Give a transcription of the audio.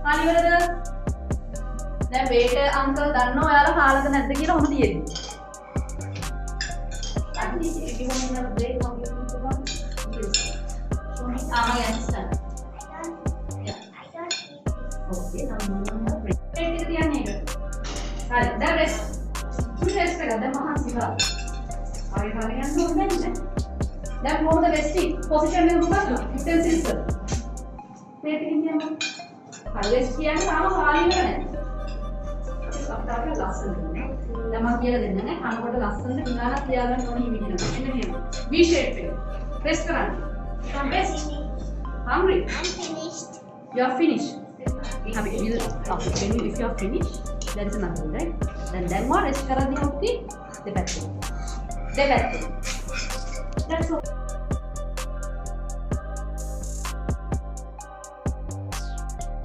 හරියටද? දැන් waiter uncle දන්නවා ඔයාලා කාලද නැද්ද කියලා ඔහොම තියෙන්නේ. අනිත් if you want to break how you need to go. Yes. Show me. I understand. I don't eat this. Okay, now break. Plate එක තියන්නේ ඒක. හරි. දැන් rest. full rest එක දැන් මහන්සි කරා. ආයෙ හරිය යන්න ඕනේ නැහැ. දැන් කොහොමද resting position එක මොකක්ද? utensils. plate එකකින් තියන්න. හරි rest කියන්නේ තාම කාලි ඉවර නැහැ. අපිට ලස්සන දෙන්න. දැන් මම කියලා දෙන්න නේ. කනකොට ලස්සනට විනාඩක් තියාගන්න ඕනේ හිමිදිනවා. එන්න මෙහෙම. V shape එක. press කරන්න. Come best. Hungry? I'm finished. You are finished. We have it. When you, if you are finished, there is another, right? Then more rest කරද්දී උත්ති දෙපැත්තේ. That's all.